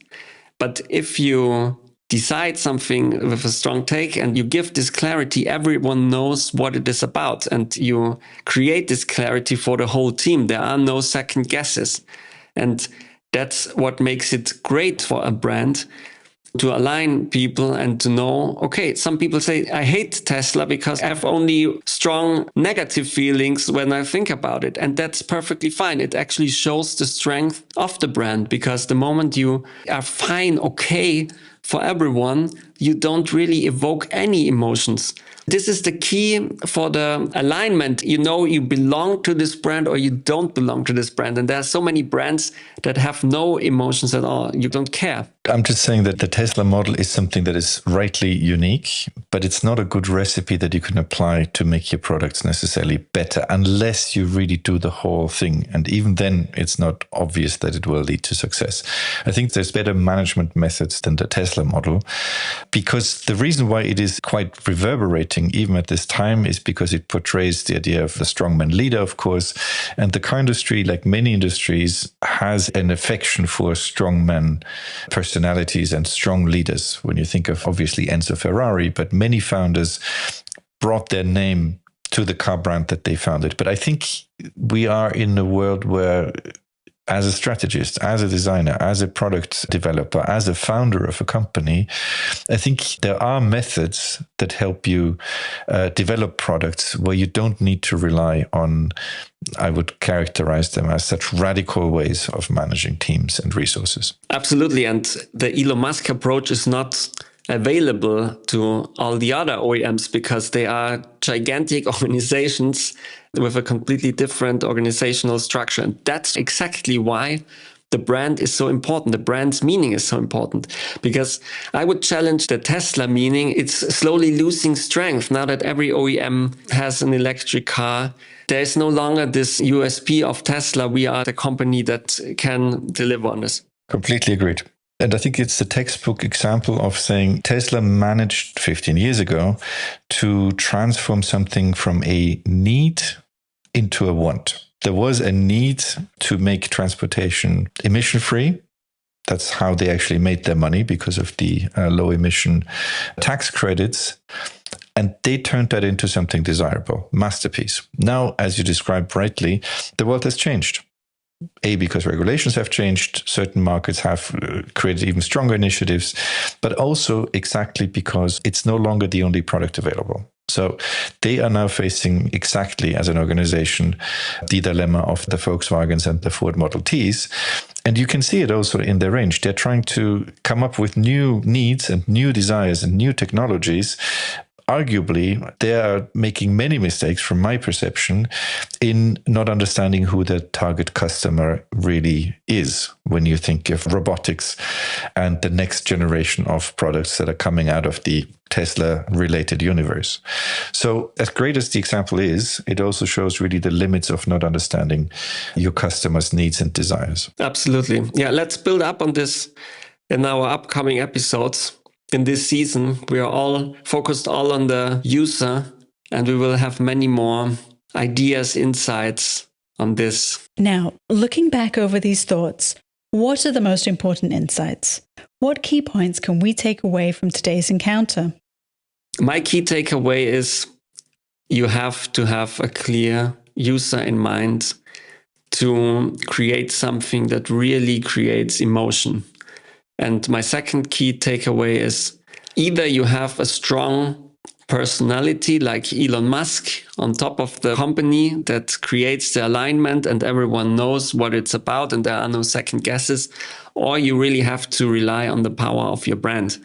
But if you decide something with a strong take and you give this clarity, everyone knows what it is about, and you create this clarity for the whole team. There are no second guesses. And that's what makes it great for a brand, to align people and to know, okay, some people say, I hate Tesla because I have only strong negative feelings when I think about it. And that's perfectly fine. It actually shows the strength of the brand, because the moment you are fine, okay for everyone, you don't really evoke any emotions. This is the key for the alignment. You know, you belong to this brand or you don't belong to this brand. And there are so many brands that have no emotions at all. You don't care. I'm just saying that the Tesla model is something that is rightly unique, but it's not a good recipe that you can apply to make your products necessarily better unless you really do the whole thing. And even then, it's not obvious that it will lead to success. I think there's better management methods than the Tesla model, because the reason why it is quite reverberating even at this time is because it portrays the idea of the strongman leader, of course. And the car industry, like many industries, has an affection for strongman personalities and strong leaders. When you think of obviously Enzo Ferrari, but many founders brought their name to the car brand that they founded. But I think we are in a world where, as a strategist, as a designer, as a product developer, as a founder of a company, I think there are methods that help you develop products where you don't need to rely on, I would characterize them as such radical ways of managing teams and resources. Absolutely. And the Elon Musk approach is not available to all the other OEMs because they are gigantic organizations with a completely different organizational structure. And that's exactly why the brand is so important. The brand's meaning is so important, because I would challenge the Tesla meaning. It's slowly losing strength now that every OEM has an electric car. There is no longer this USP of Tesla. We are the company that can deliver on this. Completely agreed. And I think it's the textbook example of saying Tesla managed 15 years ago to transform something from a need into a want. There was a need to make transportation emission-free. That's how they actually made their money, because of the low emission tax credits. And they turned that into something desirable, masterpiece. Now, as you described rightly, the world has changed. Because regulations have changed, certain markets have created even stronger initiatives, but also exactly because it's no longer the only product available. So they are now facing exactly as an organization the dilemma of the Volkswagens and the Ford Model Ts. And you can see it also in their range. They're trying to come up with new needs and new desires and new technologies. Arguably, they are making many mistakes, from my perception, in not understanding who the target customer really is when you think of robotics and the next generation of products that are coming out of the Tesla-related universe. So as great as the example is, it also shows really the limits of not understanding your customer's needs and desires. Absolutely. Yeah, let's build up on this in our upcoming episodes. In this season, we are all focused on the user, and we will have many more ideas, insights on this. Now, looking back over these thoughts, what are the most important insights? What key points can we take away from today's encounter? My key takeaway is you have to have a clear user in mind to create something that really creates emotion. And my second key takeaway is either you have a strong personality like Elon Musk on top of the company that creates the alignment and everyone knows what it's about and there are no second guesses, or you really have to rely on the power of your brand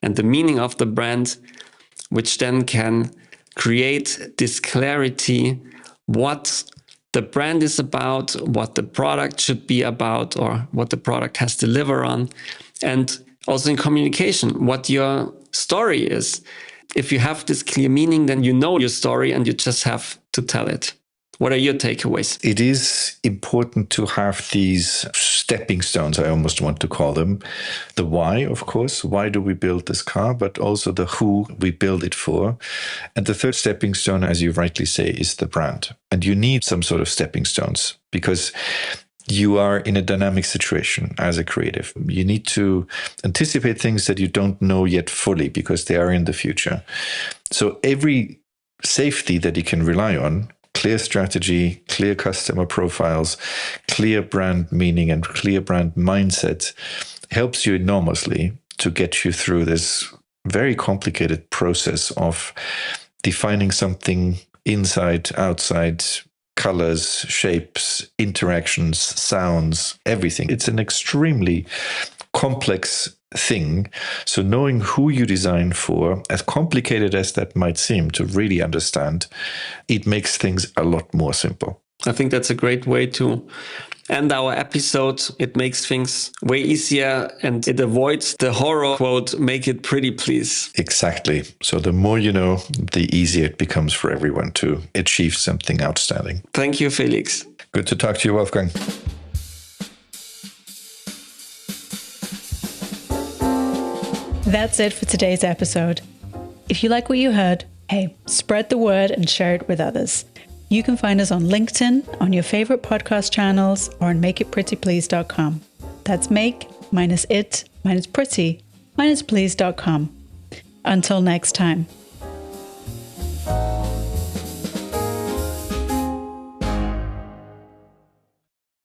and the meaning of the brand, which then can create this clarity what the brand is about, what the product should be about, or what the product has to deliver on. And also in communication, what your story is. If you have this clear meaning, then you know your story and you just have to tell it. What are your takeaways? It is important to have these stepping stones, I almost want to call them. The why, of course. Why do we build this car? But also the who we build it for. And the third stepping stone, as you rightly say, is the brand. And you need some sort of stepping stones because you are in a dynamic situation as a creative. You need to anticipate things that you don't know yet fully because they are in the future. So every safety that you can rely on, clear strategy, clear customer profiles, clear brand meaning and clear brand mindset helps you enormously to get you through this very complicated process of defining something inside, outside, colors, shapes, interactions, sounds, everything. It's an extremely complex thing. So knowing who you design for, as complicated as that might seem to really understand, it makes things a lot more simple. I think that's a great way to end our episode. It makes things way easier and it avoids the horror quote, make it pretty, please. Exactly. So the more you know, the easier it becomes for everyone to achieve something outstanding. Thank you, Felix. Good to talk to you, Wolfgang. That's it for today's episode. If you like what you heard, hey, spread the word and share it with others. You can find us on LinkedIn, on your favorite podcast channels, or on makeitprettyplease.com. That's make-it-pretty-please.com. Until next time.